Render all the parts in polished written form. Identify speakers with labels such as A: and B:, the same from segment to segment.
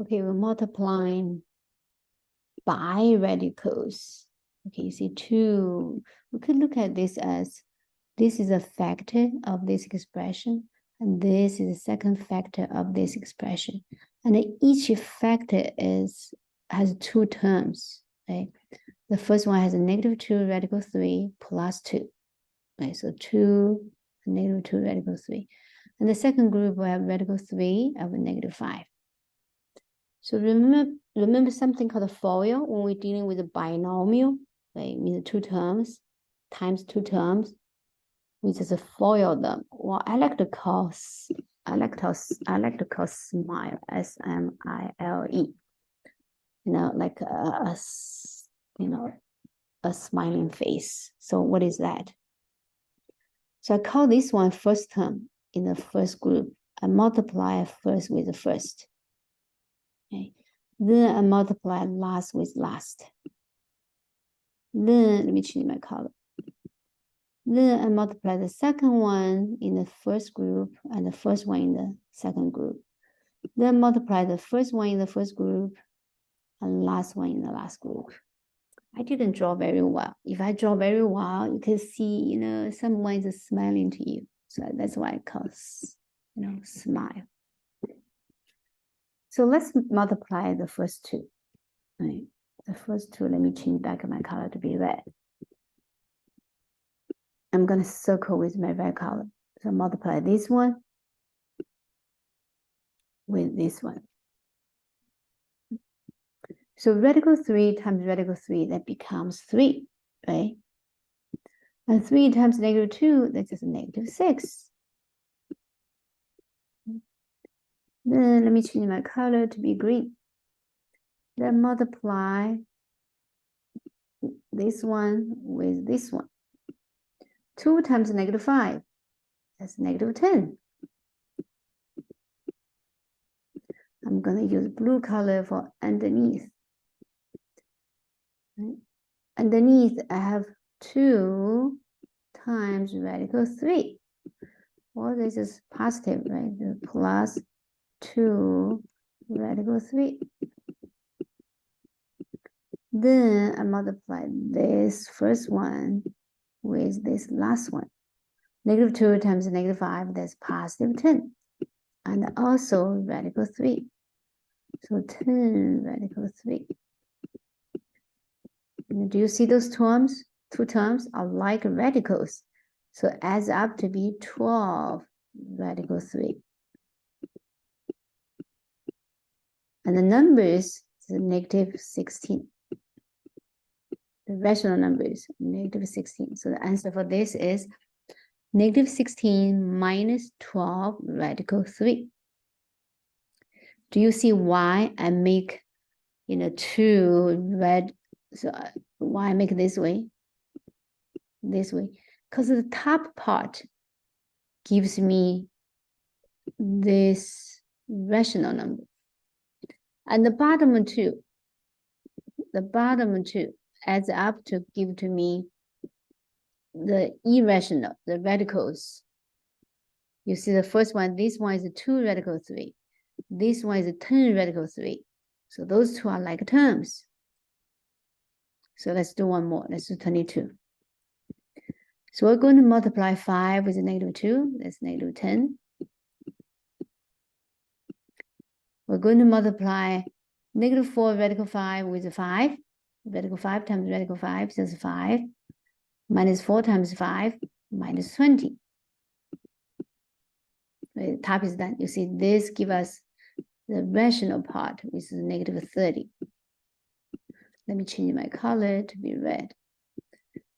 A: Okay, we're multiplying by radicals. Okay, you see 2. We could look at this as this is a factor of this expression, and this is the second factor of this expression. And each factor has 2 terms, right? The first one has a -2 radical 3 plus 2. Right, so 2, -2 radical 3. And the second group will have radical 3 of a -5. So remember something called a FOIL when we're dealing with a binomial, right? It means 2 terms times 2 terms. We just FOIL them. Well, I like to call smile, SMILE. Like a smiling face. So what is that? So I call this one first term in the first group. I multiply first with the first. Okay. Then I multiply last with last. Then let me change my color. Then I multiply the second one in the first group and the first one in the second group. Then multiply the first one in the first group and last one in the last group. I didn't draw very well. If I draw very well, you can see, someone is smiling to you. So that's why I call, smile. So let's multiply the first 2. Right? The first 2, let me change back my color to be red. I'm going to circle with my red color. So multiply this one with this one. So radical 3 times radical 3, that becomes 3, right? And 3 times -2, that's just -6. Then let me change my color to be green. Then multiply this one with this one. 2 times -5, that's -10. I'm going to use blue color for underneath. Underneath, I have 2 times radical 3. Well, this is positive, right? Plus 2 radical 3. Then I multiply this first one with this last one. -2 times -5, that's +10. And also radical 3. So 10 radical 3. Do you see those terms? 2 terms are like radicals. So it adds up to be 12 radical 3. And the numbers is -16. The rational number is -16. So the answer for this is -16 minus 12 radical 3. Do you see why I make, 2 red? So why I make it this way? This way. Because the top part gives me this rational number. And the bottom two adds up to give to me the irrational, the radicals. You see the first one, this one is a 2 radical 3. This one is a 10 radical 3. So those 2 are like terms. So let's do one more. Let's do 22. So we're going to multiply 5 with a -2. That's -10. We're going to multiply -4 radical 5 with a 5. Radical 5 times radical 5 is 5. -4 times 5, -20. The top is done. You see, this gives us the rational part, which is -30. Let me change my color to be red.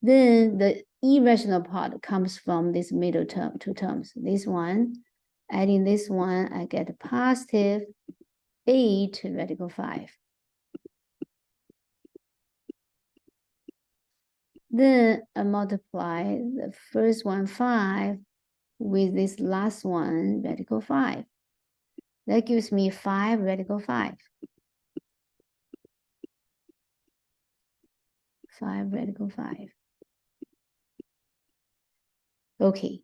A: Then the irrational part comes from this middle term, 2 terms. This one, adding this one, I get a +8 radical 5. Then I multiply the first one, 5, with this last one, radical 5. That gives me 5 radical 5. 5 radical 5. Okay,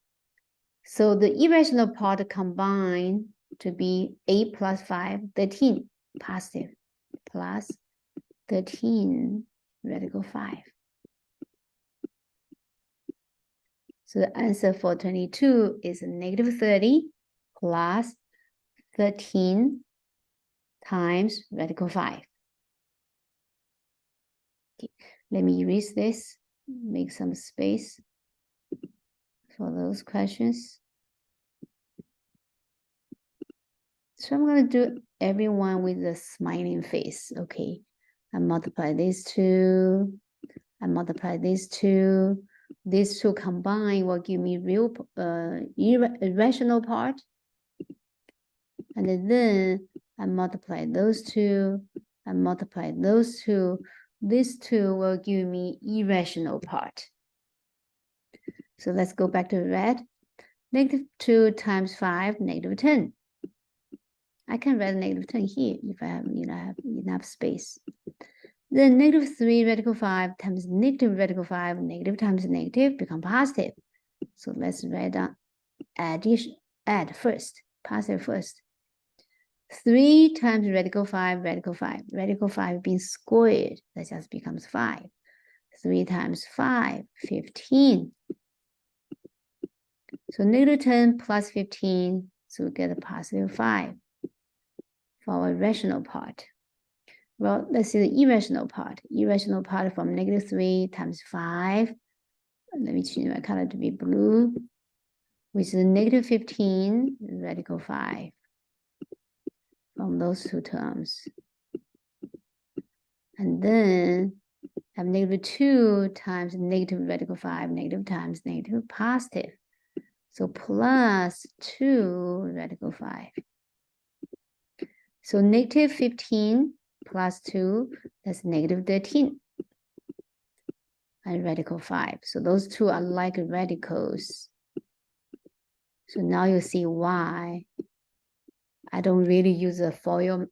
A: so the irrational part combined to be 8 plus 5, 13. positive, plus 13 radical 5. So the answer for 22 is negative 30 plus 13 times radical 5. Okay, let me erase this, make some space for those questions. So I'm going to do everyone with a smiling face. Okay, I multiply these two, I multiply these two. These two combined will give me real irrational part. And then I multiply those two, I multiply those two. These two will give me irrational part. So let's go back to red. Negative 2 times 5, negative 10. I can write negative 10 here if I have, have enough space. Then negative 3 radical 5 times negative radical 5, negative times negative become positive. So let's write down addition, add first, positive first. 3 times radical 5, radical 5. Radical 5 being squared, that just becomes 5. 3 times 5, 15. So negative 10 plus 15, so we get a positive 5 for our rational part. Well, let's see the irrational part. Irrational part from negative 3 times 5. Let me change my color to be blue, which is negative 15 radical 5 from those two terms. And then have negative 2 times negative radical 5, negative times negative, positive. So plus 2 radical 5. So negative 15 plus 2, that's negative 13. And radical 5. So those two are like radicals. So now you see why I don't really use a foil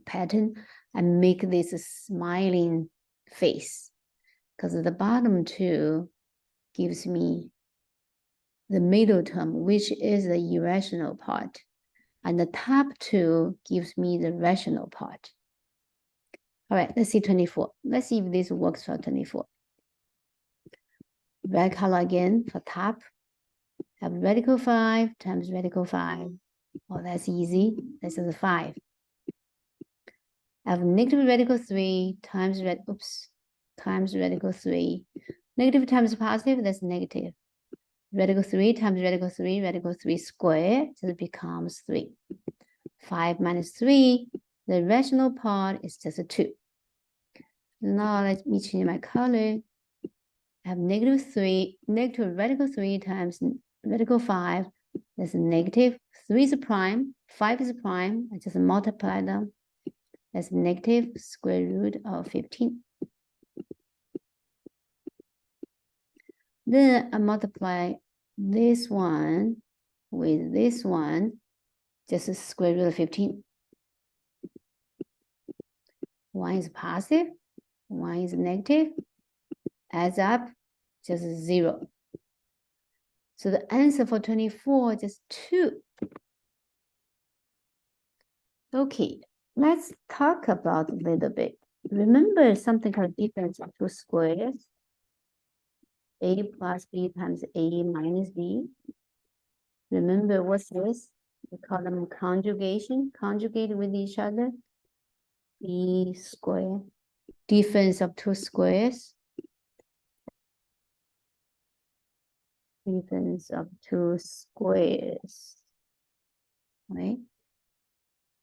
A: pattern and make this a smiling face, because the bottom two gives me the middle term, which is the irrational part, and the top two gives me the rational part. All right, let's see 24. Let's see if this works for 24. Red color again for top. Have radical 5 times radical 5. Oh, that's easy. This is a 5. I have negative radical 3 times times radical 3. Negative times positive, that's negative. Radical 3 times radical 3, radical 3 squared, so it becomes 3. 5 minus 3, the rational part is just a 2. Now let me change my color. I have negative radical 3 times radical 5, that's a negative. 3 is a prime, 5 is a prime. I just multiply them. That's negative square root of 15. Then I multiply this one with this one, just a square root of 15. One is positive, one is negative, adds up, just 0. So the answer for 24 is just 2. Okay, let's talk about a little bit. Remember something called difference of two squares. A plus B times A minus B. Remember what's this? We call them conjugation, conjugate with each other. B squared, difference of two squares. Difference of two squares, right?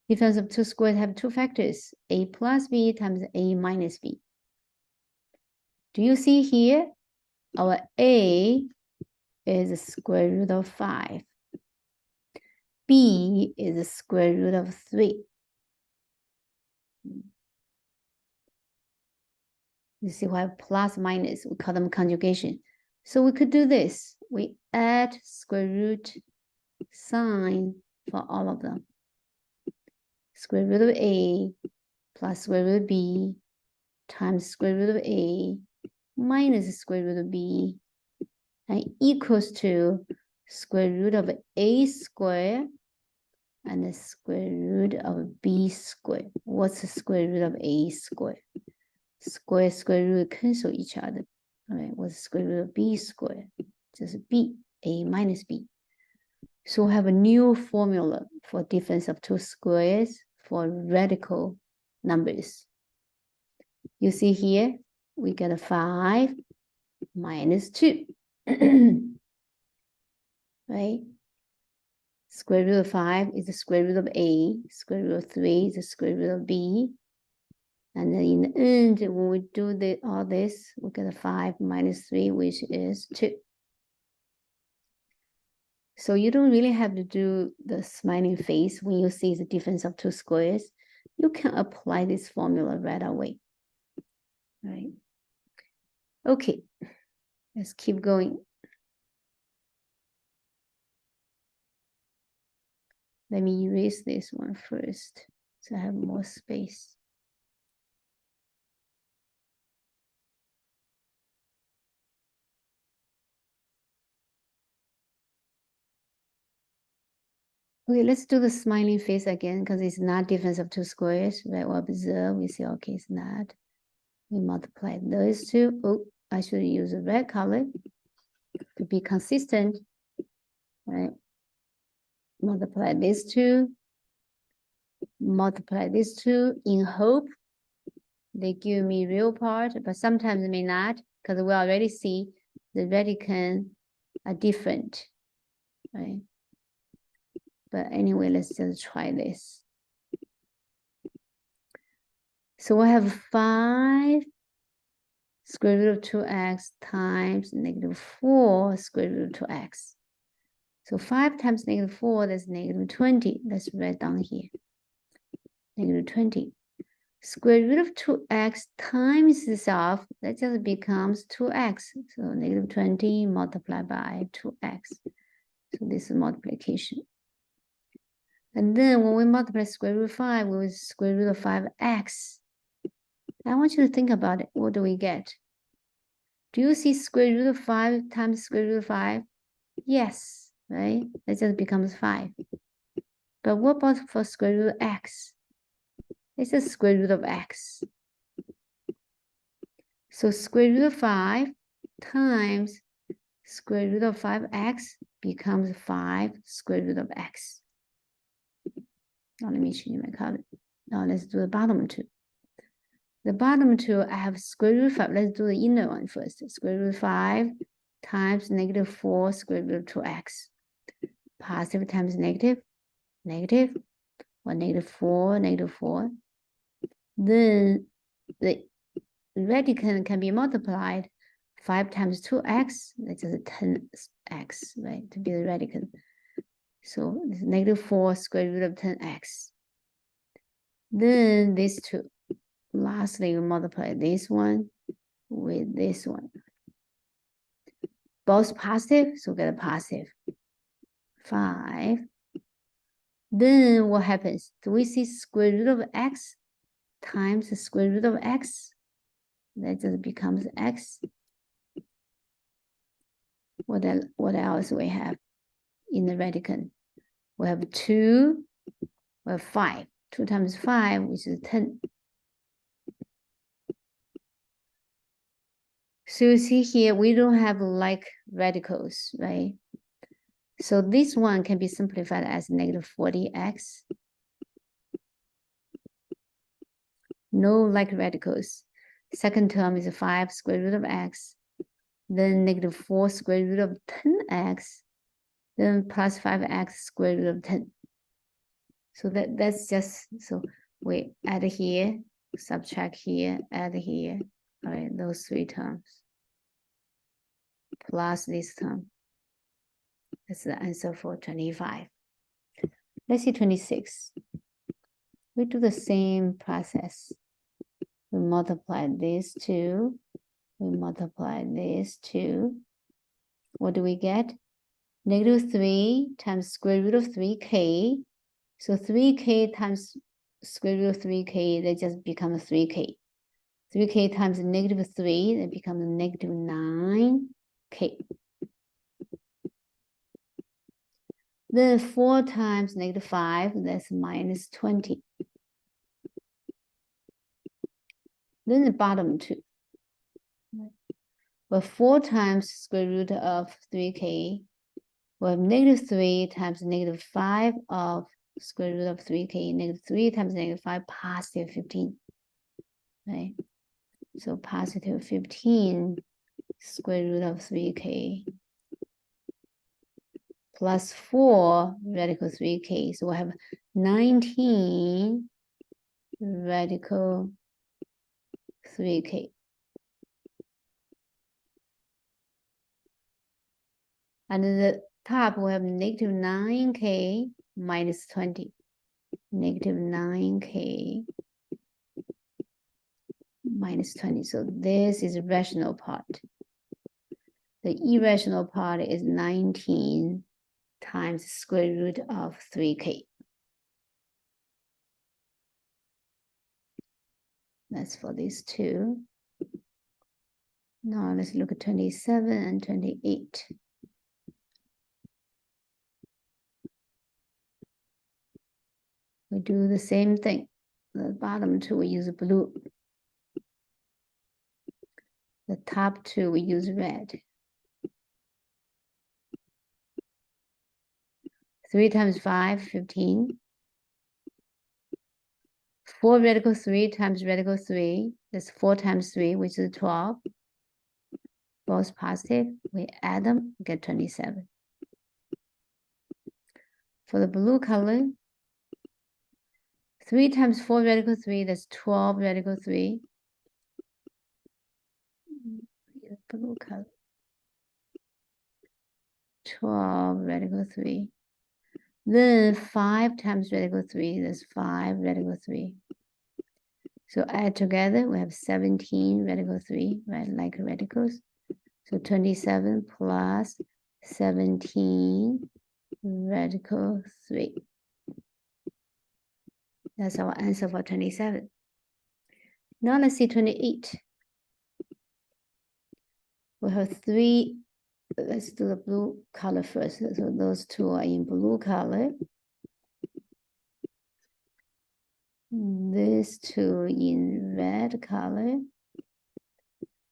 A: Difference of two squares have two factors, A plus B times A minus B. Do you see here? Our A is the square root of 5. B is the square root of 3. You see why plus minus, we call them conjugation. So we could do this. We add square root sign for all of them. Square root of A plus square root of B times square root of A minus square root of B and equals to square root of A squared and the square root of b squared. What's the square root of a squared? Square root cancel each other. All right, what's the square root of b squared? Just b, a minus b. So we have a new formula for difference of two squares for radical numbers. You see here, we get a 5 minus 2. Right? Square root of 5 is the square root of a, square root of 3 is the square root of b. And then in the end, when we do all this, we get a 5 minus 3, which is 2. So you don't really have to do the smiling face when you see the difference of two squares. You can apply this formula right away. Right? Okay, let's keep going. Let me erase this one first, so I have more space. Okay, let's do the smiling face again, because it's not difference of two squares, right? We observe, we see, okay, it's not. We multiply those two. Oh, I should use a red color to be consistent, right? Multiply these two, multiply these two in hope they give me real part, but sometimes they may not, because we already see the radicand are different, right? But anyway, let's just try this. So we have 5 square root of 2x times negative 4 square root of 2x. So 5 times negative 4, that's negative 20. Let's write down here. Negative 20. Square root of 2x times itself, that just becomes 2x. So negative 20 multiplied by 2x. So this is multiplication. And then when we multiply square root of 5 with square root of 5x, I want you to think about it. What do we get? Do you see square root of 5 times square root of 5? Yes, right? That just becomes 5. But what about for square root of x? It's a square root of x. So square root of 5 times square root of 5x becomes 5 square root of x. Now let me change my color. Now let's do the bottom two. The bottom two, I have square root of 5. Let's do the inner one first. Square root of 5 times negative 4 square root of 2x. Positive times negative, negative, or negative 4, negative 4. Then the radicand can be multiplied. 5 times 2x, that's just 10x, right, to be the radicand. So it's negative 4 square root of 10x. Then these two. Lastly, we multiply this one with this one. Both positive, so get a positive. 5. Then what happens? Do we see square root of x times the square root of x? That just becomes x. What else we have in the radicand? We have 2, we have 5. 2 times 5, which is 10. So you see here, we don't have like radicals, right? So this one can be simplified as negative 40x. No like radicals. Second term is 5 square root of x. Then negative 4 square root of 10x. Then plus 5x square root of 10. So that's just, so we add here, subtract here, add here. All right, those 3 terms. Plus this term. That's the answer for 25. Let's see 26. We do the same process. We multiply these two. We multiply these two. What do we get? Negative 3 times square root of 3k. So 3k times square root of 3k, that just becomes 3k. 3k times negative 3, that becomes negative 9k. Then 4 times -5, that's -20. Then the bottom two. Well, 4 times square root of 3k. We have -3 times -5 of square root of 3k. -3 times -5, positive 15. Right? So positive 15 square root of 3k plus 4 radical 3k. So we have 19 radical 3k. And at the top, we have -9k minus 20. -9k minus 20. So this is a rational part. The irrational part is 19 times square root of 3k. That's for these two. Now let's look at 27 and 28. We do the same thing. The bottom two, we use blue. The top two, we use red. 3 times 5, 15. 4 radical 3 times radical 3. That's 4 times 3, which is 12. Both positive. We add them, get 27. For the blue color, 3 times 4 radical 3, that's 12 radical 3. Blue color. 12 radical 3. Then 5 times radical 3, that's 5 radical 3. So add together, we have 17 radical 3, right, like radicals. So 27 plus 17 radical 3. That's our answer for 27. Now let's see 28. We have 3. Let's do the blue color first. So those two are in blue color. These two in red color.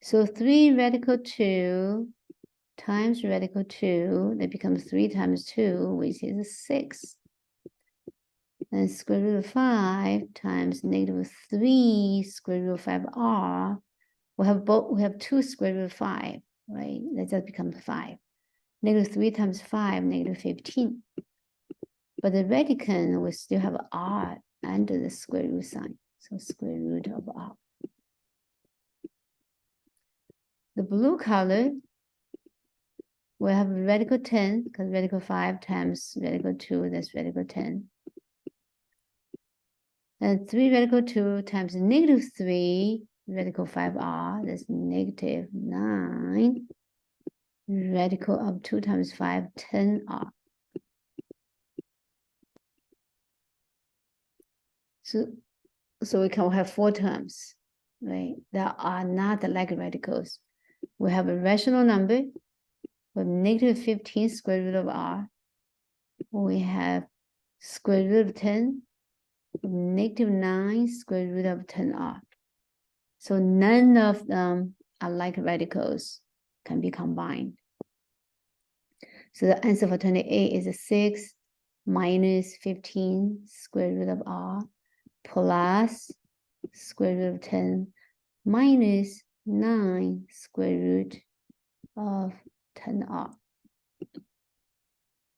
A: So 3 radical 2 times radical 2, that becomes 3 times 2, which is 6. And square root of 5 times -3 square root of 5r. We have 2 square root of 5, right? That just becomes 5. -3 times 5, -15. But the radicand will still have r under the square root sign. So square root of r. The blue color, we have radical 10, because radical 5 times radical 2, that's radical 10. And 3 radical 2 times -3 radical 5r, that's -9 radical of 2 times 5, 10r. So we can have 4 terms, right, that are not like radicals. We have a rational number with -15 square root of r. We have square root of 10, -9 square root of 10r. So none of them are like radicals, can be combined. So the answer for 28 is 6 minus 15 square root of r plus square root of 10 minus 9 square root of 10r.